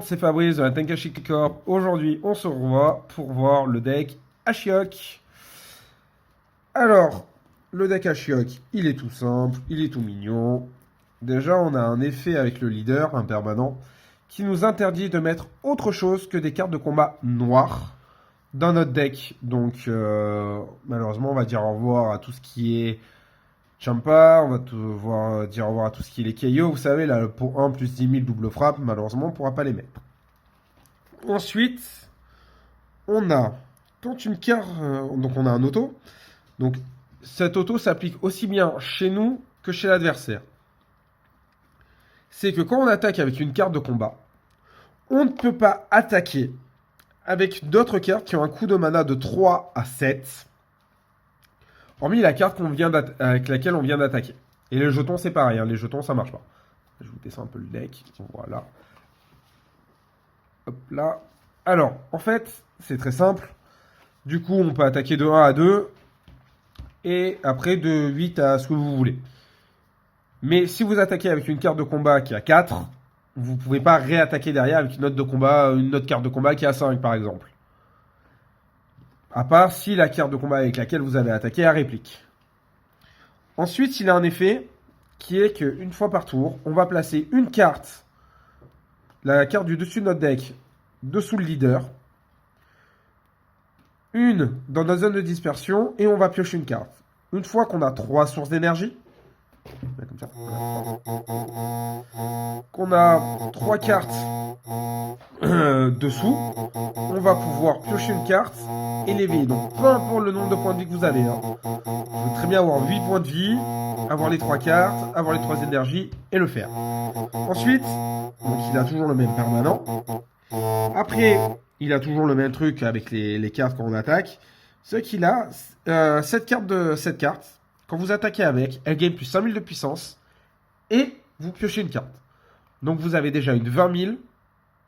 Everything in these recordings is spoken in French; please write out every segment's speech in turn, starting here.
C'est Fabrice de la Tenkaichi Corp. Aujourd'hui, on se revoit pour voir le deck Ashiok. Alors, le deck Ashiok, il est tout simple, il est tout mignon. Déjà, on a un effet avec le leader, un permanent, qui nous interdit de mettre autre chose que des cartes de combat noires dans notre deck. Donc, malheureusement, on va dire au revoir à tout ce qui est Champa, on va dire au revoir à tout ce qui est les KO. Vous savez, là, pour 1 plus 10 000 double frappe, malheureusement, on ne pourra pas les mettre. Ensuite, on a, quand une carte, donc on a un auto. Donc, cet auto s'applique aussi bien chez nous que chez l'adversaire. C'est que quand on attaque avec une carte de combat, on ne peut pas attaquer avec d'autres cartes qui ont un coût de mana de 3 à 7. Hormis la carte avec laquelle on vient d'attaquer. Et les jetons, c'est pareil. Hein, les jetons, ça marche pas. Je vous descends un peu le deck. Voilà. Hop là. Alors, en fait, c'est très simple. Du coup, on peut attaquer de 1 à 2. Et après, de 8 à ce que vous voulez. Mais si vous attaquez avec une carte de combat qui a 4, vous ne pouvez pas réattaquer derrière avec une autre carte de combat qui a 5, par exemple. À part si la carte de combat avec laquelle vous avez attaqué a réplique. Ensuite, il a un effet qui est qu'une fois par tour, on va placer une carte, la carte du dessus de notre deck, dessous le leader, une dans notre zone de dispersion, et on va piocher une carte. Une fois qu'on a 3 sources d'énergie, comme ça, qu'on a 3 cartes dessous, on va pouvoir piocher une carte et l'éveiller. Donc peu importe le nombre de points de vie que vous avez. Hein. Vous pouvez très bien avoir 8 points de vie, avoir les 3 cartes, avoir les 3 énergies et le faire. Ensuite, donc il a toujours le même permanent. Après, il a toujours le même truc avec les cartes quand on attaque. C'est qu'il a cette carte. Quand vous attaquez avec, elle gagne plus 5000 de puissance. Et vous piochez une carte. Donc vous avez déjà une 20 000.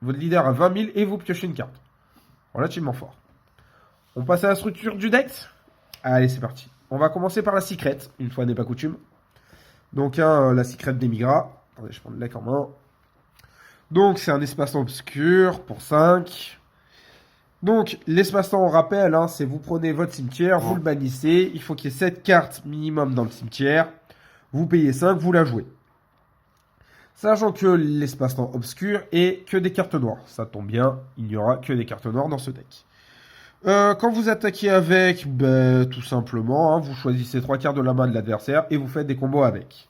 Votre leader a 20 000 et vous piochez une carte. Relativement fort. On passe à la structure du deck. Allez, c'est parti. On va commencer par la secret, une fois n'est pas coutume. Donc la secret d'Emigra. Attendez, je prends le deck en main. Donc c'est un espace-temps obscur pour 5. Donc, l'espace-temps, on rappelle, hein, c'est vous prenez votre cimetière, vous le bannissez, il faut qu'il y ait 7 cartes minimum dans le cimetière, vous payez 5, vous la jouez. Sachant que l'espace-temps obscur est que des cartes noires. Ça tombe bien, il n'y aura que des cartes noires dans ce deck. Quand vous attaquez avec, tout simplement, hein, vous choisissez 3 cartes de la main de l'adversaire et vous faites des combos avec.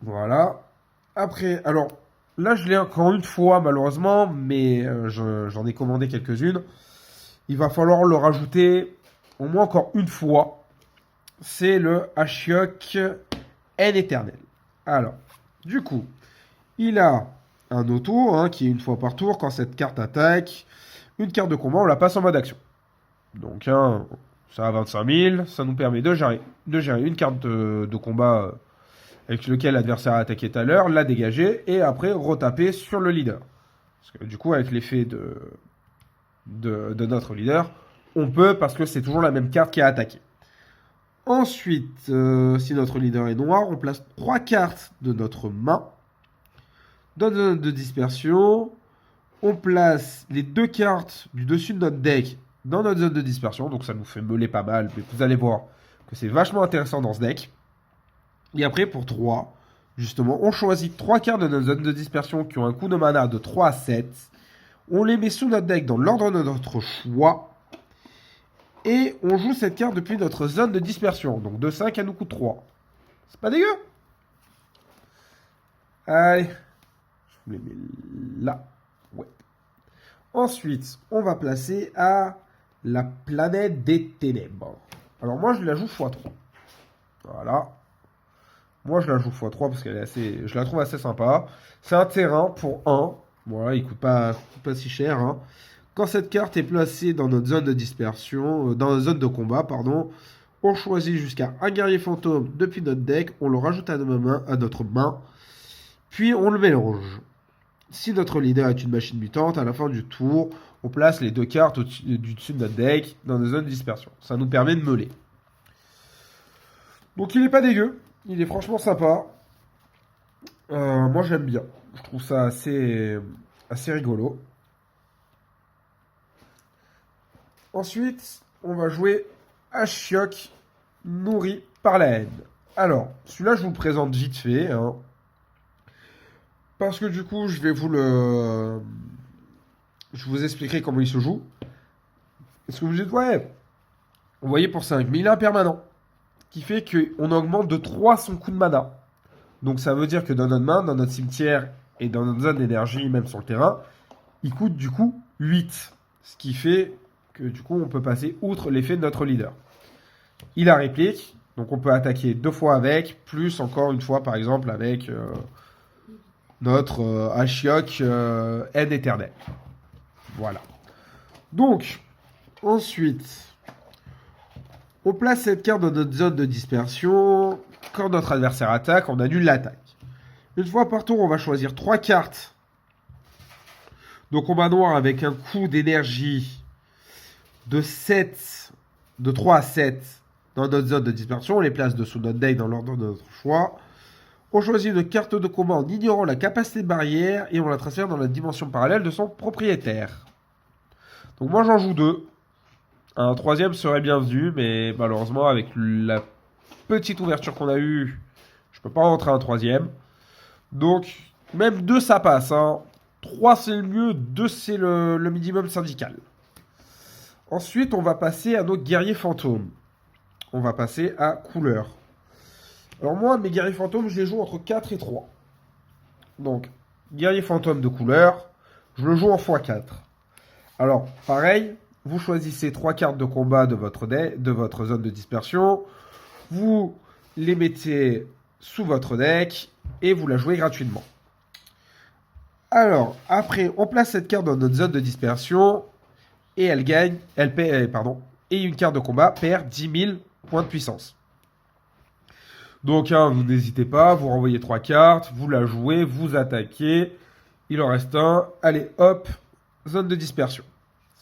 Voilà. Après, alors... Là, je l'ai encore une fois, malheureusement, mais j'en ai commandé quelques-unes. Il va falloir le rajouter au moins encore une fois. C'est le Ashiok N éternel. Alors, du coup, il a un auto hein, qui est une fois par tour. Quand cette carte attaque, une carte de combat, on la passe en mode action. Donc, hein, ça a 25 000. Ça nous permet de gérer une carte de combat avec lequel l'adversaire a attaqué tout à l'heure, la dégager, et après retaper sur le leader. Parce que du coup, avec l'effet de notre leader, on peut, parce que c'est toujours la même carte qui a attaqué. Ensuite, si notre leader est noir, on place 3 cartes de notre main dans notre zone de dispersion. On place les 2 cartes du dessus de notre deck dans notre zone de dispersion, donc ça nous fait meuler pas mal, mais vous allez voir que c'est vachement intéressant dans ce deck. Et après, pour 3, justement, on choisit 3 cartes de notre zone de dispersion qui ont un coût de mana de 3 à 7. On les met sous notre deck dans l'ordre de notre choix. Et on joue cette carte depuis notre zone de dispersion. Donc de 5, elle nous coûte 3. C'est pas dégueu. Allez. Je vous les mets là. Ouais. Ensuite, on va placer à la planète des ténèbres. Alors moi, je la joue x3. Voilà. Moi, je la joue x3 parce qu'elle est je la trouve assez sympa. C'est un terrain pour 1. Voilà, il coûte pas si cher. Hein. Quand cette carte est placée dans notre zone de dispersion, dans notre zone de combat, pardon, on choisit jusqu'à un guerrier fantôme depuis notre deck, on le rajoute à notre main, puis on le mélange. Si notre leader est une machine mutante, à la fin du tour, on place les 2 cartes du dessus de notre deck dans nos zones de dispersion. Ça nous permet de meuler. Donc il est pas dégueu. Il est franchement sympa. Moi j'aime bien. Je trouve ça assez rigolo. Ensuite, on va jouer Ashiok, nourri par la haine. Alors, celui-là, je vous le présente vite fait, hein, parce que du coup, je vous expliquerai comment il se joue. Est-ce que vous dites, ouais, vous voyez pour 5, mais il est impermanent, qui fait qu'on augmente de 3 son coût de mana. Donc ça veut dire que dans notre main, dans notre cimetière et dans notre zone d'énergie, même sur le terrain, il coûte du coup 8. Ce qui fait que du coup, on peut passer outre l'effet de notre leader. Il a réplique, donc on peut attaquer 2 fois avec, plus encore une fois par exemple avec notre Ashiok aide éternelle. Voilà. Donc, ensuite, on place cette carte dans notre zone de dispersion. Quand notre adversaire attaque, on annule l'attaque. Une fois par tour, on va choisir 3 cartes. Donc combat noir avec un coût d'énergie de 3 à 7 dans notre zone de dispersion. On les place dessous notre deck dans l'ordre de notre choix. On choisit une carte de combat en ignorant la capacité de barrière et on la transfère dans la dimension parallèle de son propriétaire. Donc moi j'en joue 2. Un 3e serait bienvenu, mais malheureusement avec la petite ouverture qu'on a eue, je peux pas rentrer un 3e. Donc même 2 ça passe, hein. 3 c'est le mieux, 2 c'est le minimum syndical. Ensuite on va passer à nos guerriers fantômes. On va passer à couleur. Alors moi mes guerriers fantômes je les joue entre 4 et 3. Donc guerrier fantôme de couleur, je le joue en x4. Alors pareil, vous choisissez 3 cartes de combat de votre zone de dispersion. Vous les mettez sous votre deck et vous la jouez gratuitement. Alors, après, on place cette carte dans notre zone de dispersion et et une carte de combat perd 10 000 points de puissance. Donc, hein, vous n'hésitez pas, vous renvoyez 3 cartes, vous la jouez, vous attaquez. Il en reste un. Allez, hop, zone de dispersion.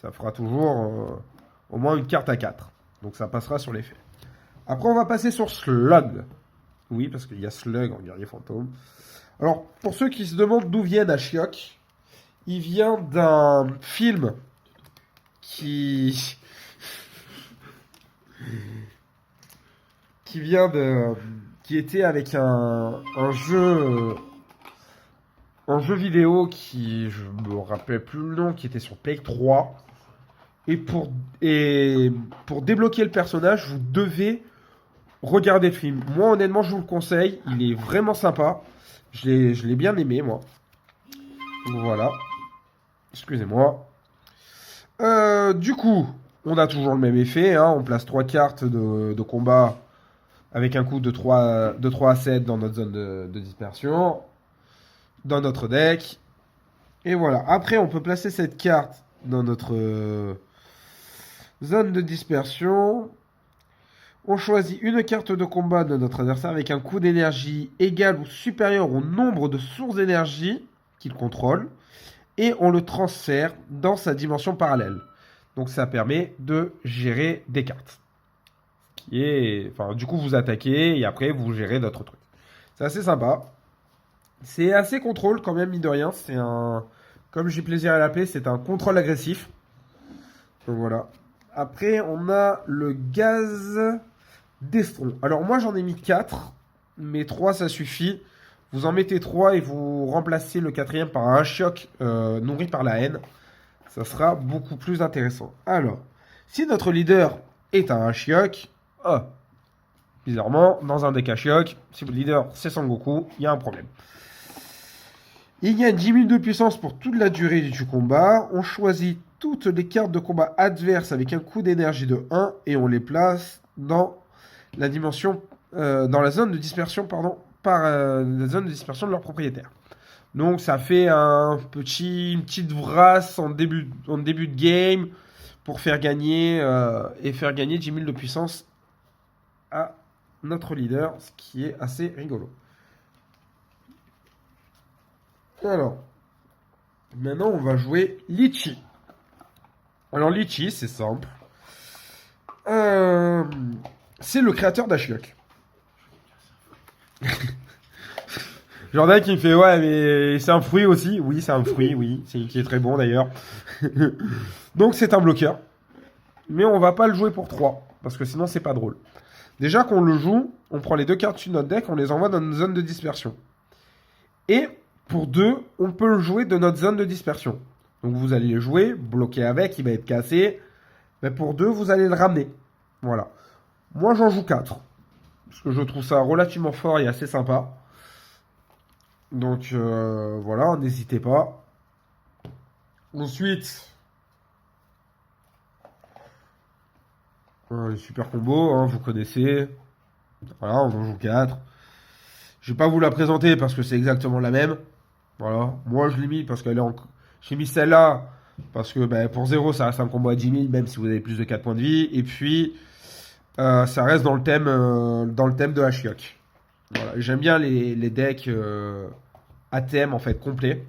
Ça fera toujours au moins une carte à 4. Donc ça passera sur l'effet. Après, on va passer sur Slug. Oui, parce qu'il y a Slug en guerrier fantôme. Alors, pour ceux qui se demandent d'où vient Ashiok, il vient d'un film qui qui était avec un jeu vidéo qui, je me rappelle plus le nom, qui était sur Play 3. Et pour débloquer le personnage, vous devez regarder le film. Moi, honnêtement, je vous le conseille. Il est vraiment sympa. Je l'ai bien aimé, moi. Donc, voilà. Excusez-moi. Du coup, on a toujours le même effet. Hein. On place 3 cartes de combat avec un coût de 3 à 7 dans notre zone de dispersion. Dans notre deck. Et voilà. Après, on peut placer cette carte dans notre zone de dispersion. On choisit une carte de combat de notre adversaire avec un coût d'énergie égal ou supérieur au nombre de sources d'énergie qu'il contrôle. Et on le transfère dans sa dimension parallèle. Donc ça permet de gérer des cartes. Du coup, vous attaquez et après, vous gérez d'autres trucs. C'est assez sympa. C'est assez contrôle quand même, mine de rien. C'est un... Comme j'ai plaisir à l'appeler, c'est un contrôle agressif. Donc voilà. Après, on a le gaz d'Estron. Alors moi, j'en ai mis 4. Mais 3, ça suffit. Vous en mettez 3 et vous remplacez le 4e par un Ashiok nourri par la haine. Ça sera beaucoup plus intéressant. Alors, si notre leader est un Ashiok, bizarrement, dans un deck Ashiok, si votre leader c'est Sangoku, il y a un problème. Il gagne 10 000 de puissance pour toute la durée du combat. On choisit toutes les cartes de combat adverses avec un coût d'énergie de 1 et on les place dans la dimension, dans la zone de dispersion, la zone de dispersion de leur propriétaire. Donc ça fait une petite vrasse en début de game pour faire gagner 10 000 de puissance à notre leader, ce qui est assez rigolo. Alors, maintenant on va jouer Litchi. Alors Litchi, c'est simple. C'est le créateur d'Ashiok. Jordan qui me fait ouais mais c'est un fruit aussi. Oui c'est un fruit, oui. C'est qui est très bon d'ailleurs. Donc c'est un bloqueur. Mais on va pas le jouer pour 3. Parce que sinon c'est pas drôle. Déjà qu'on le joue, on prend les 2 cartes sur notre deck, on les envoie dans une zone de dispersion. Et pour 2, on peut le jouer de notre zone de dispersion. Donc vous allez le jouer, bloquer avec, il va être cassé. Mais pour 2, vous allez le ramener. Voilà. Moi j'en joue 4. Parce que je trouve ça relativement fort et assez sympa. Donc voilà, n'hésitez pas. Ensuite, les super combos, hein, vous connaissez. Voilà, on en joue 4. Je vais pas vous la présenter parce que c'est exactement la même. Voilà, moi je l'ai mis parce qu'elle est en... J'ai mis celle-là parce que ben, pour 0, ça reste un combo à 10 000, même si vous avez plus de 4 points de vie. Et puis, ça reste dans le thème de Ashiok. Voilà, j'aime bien les decks à thème en fait complet.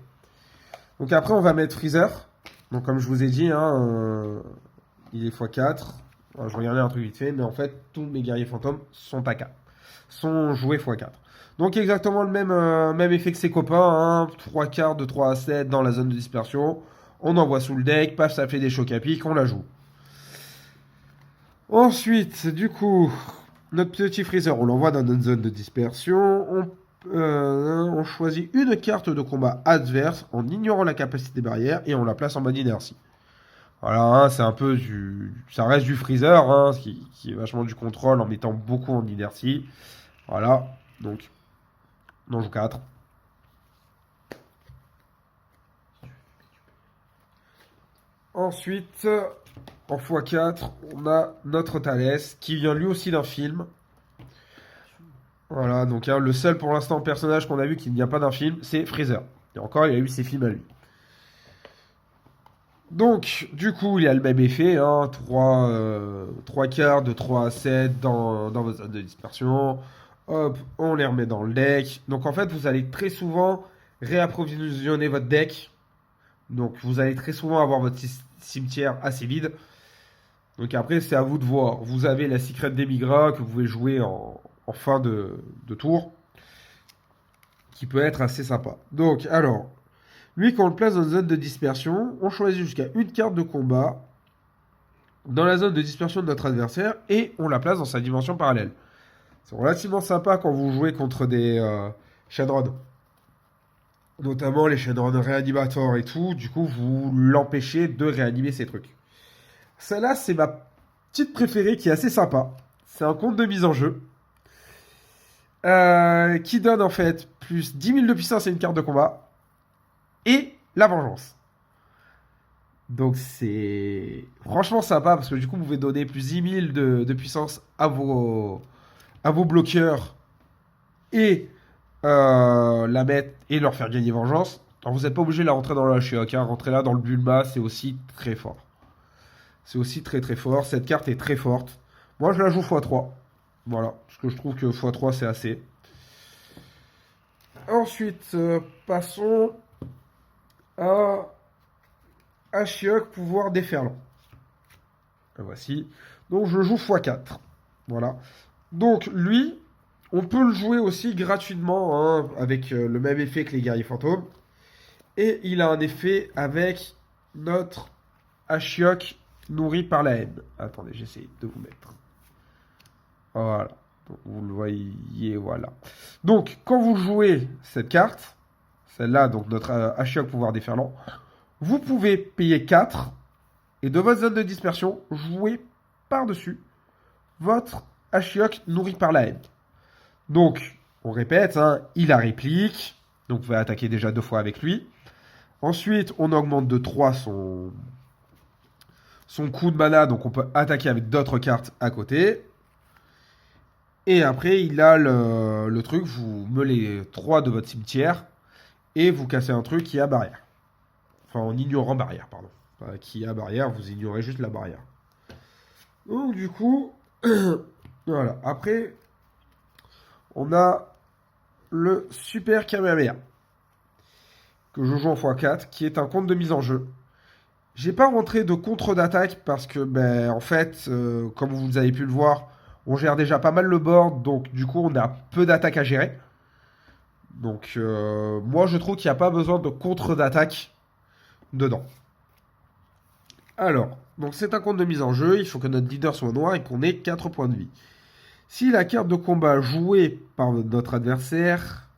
Donc après on va mettre Freezer. Donc comme je vous ai dit, hein, il est x4. Alors, je regardais un truc vite fait, mais en fait tous mes guerriers fantômes sont à 4. Sont joués x4. Donc exactement le même effet que ses copains, hein, 3 cartes de 3 à 7 dans la zone de dispersion. On envoie sous le deck, paf, ça fait des chocs à pic, on la joue. Ensuite, du coup, notre petit Freezer, on l'envoie dans notre zone de dispersion. On choisit une carte de combat adverse en ignorant la capacité barrière et on la place en mode inertie. Voilà, hein, c'est un peu ça reste du Freezer, hein, qui est vachement du contrôle en mettant beaucoup en inertie. Voilà, donc, on en joue 4. Ensuite, en x4, on a notre Thalès, qui vient lui aussi d'un film. Voilà, donc hein, le seul pour l'instant personnage qu'on a vu qui ne vient pas d'un film, c'est Freezer. Et encore, il a eu ses films à lui. Donc, du coup, il y a le même effet, hein, 3 quarts de 3 à 7 dans votre zone de dispersion. Hop, on les remet dans le deck. Donc en fait, vous allez très souvent réapprovisionner votre deck. Donc vous allez très souvent avoir votre cimetière assez vide. Donc après, c'est à vous de voir. Vous avez la Secret d'Emigra que vous pouvez jouer en fin de tour. Qui peut être assez sympa. Donc, alors, lui, quand on le place dans une zone de dispersion, on choisit jusqu'à une carte de combat dans la zone de dispersion de notre adversaire et on la place dans sa dimension parallèle. C'est relativement sympa quand vous jouez contre des Shenron. Notamment les Shenron réanimateurs et tout. Du coup, vous l'empêchez de réanimer ces trucs. Celle-là, c'est ma petite préférée qui est assez sympa. C'est un compte de mise en jeu. Qui donne en fait plus 10 000 de puissance et une carte de combat. Et la vengeance. Donc c'est franchement sympa parce que du coup, vous pouvez donner plus 10 000 de puissance à vos bloqueurs et la mettre et leur faire gagner vengeance. Alors vous n'êtes pas obligé de la rentrer dans le Ashiok, hein. Rentrer là dans le Bulma, c'est aussi très fort. C'est aussi très très fort. Cette carte est très forte. Moi je la joue x3. Voilà, parce que je trouve que x3 c'est assez. Ensuite, passons à Ashiok pouvoir déferlant. La voici. Donc je joue x4. Voilà. Donc lui, on peut le jouer aussi gratuitement, hein, avec le même effet que les guerriers fantômes. Et il a un effet avec notre Ashiok nourri par la haine. Attendez, j'essaie de vous mettre. Voilà. Donc, vous le voyez, voilà. Donc, quand vous jouez cette carte, celle-là, donc notre Ashiok pouvoir déferlant, vous pouvez payer 4 et de votre zone de dispersion, jouer par-dessus votre Ashiok nourri par la haine. Donc, on répète, hein, il a réplique. Donc, vous pouvez attaquer déjà 2 fois avec lui. Ensuite, on augmente de 3 son coût de mana. Donc, on peut attaquer avec d'autres cartes à côté. Et après, il a le truc, vous meulez 3 de votre cimetière. Et vous cassez un truc qui a barrière. Enfin, en ignorant barrière, pardon. Qui a barrière, vous ignorez juste la barrière. Donc, du coup, voilà. Après, on a le Super Kamehameha, que je joue en x4, qui est un compte de mise en jeu. J'ai pas rentré de contre d'attaque parce que, ben, en fait, comme vous avez pu le voir, on gère déjà pas mal le board, donc du coup, on a peu d'attaques à gérer. Donc, moi, je trouve qu'il n'y a pas besoin de contre d'attaque dedans. Alors, donc c'est un compte de mise en jeu, il faut que notre leader soit noir et qu'on ait 4 points de vie. Si la carte de combat jouée par notre adversaire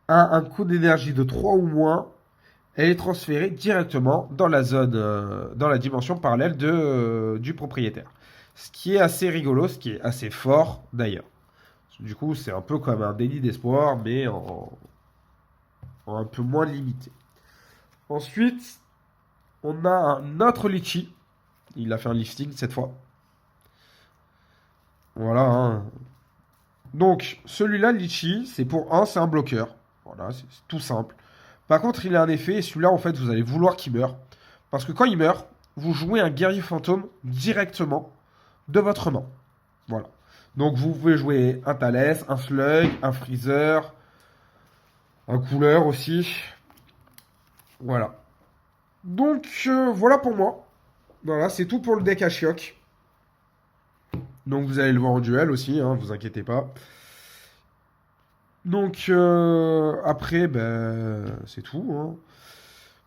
a un coût d'énergie de 3 ou moins, elle est transférée directement dans la zone, dans la dimension parallèle du propriétaire. Ce qui est assez rigolo, ce qui est assez fort d'ailleurs. Du coup, c'est un peu comme un délit d'espoir, mais en un peu moins limité. Ensuite, on a un autre Litchi. Il a fait un lifting cette fois. Voilà, hein. Donc, celui-là, Litchi, c'est pour un, c'est un bloqueur. Voilà, c'est tout simple. Par contre, il a un effet, et celui-là, en fait, vous allez vouloir qu'il meure. Parce que quand il meurt, vous jouez un guerrier fantôme directement de votre main. Voilà. Donc, vous pouvez jouer un Thalès, un Slug, un Freezer, un Couleur aussi. Voilà. Donc, voilà pour moi. Voilà, c'est tout pour le deck Ashiok. Donc, vous allez le voir en duel aussi, hein, vous inquiétez pas. Donc, après, ben, c'est tout, hein.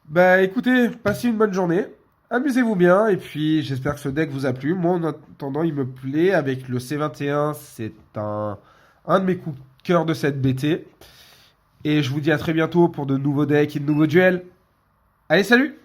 Bah écoutez, passez une bonne journée, amusez-vous bien, et puis j'espère que ce deck vous a plu. Moi en attendant, il me plaît, avec le C21, c'est un de mes coups de cœur de cette BT. Et je vous dis à très bientôt pour de nouveaux decks et de nouveaux duels. Allez, salut!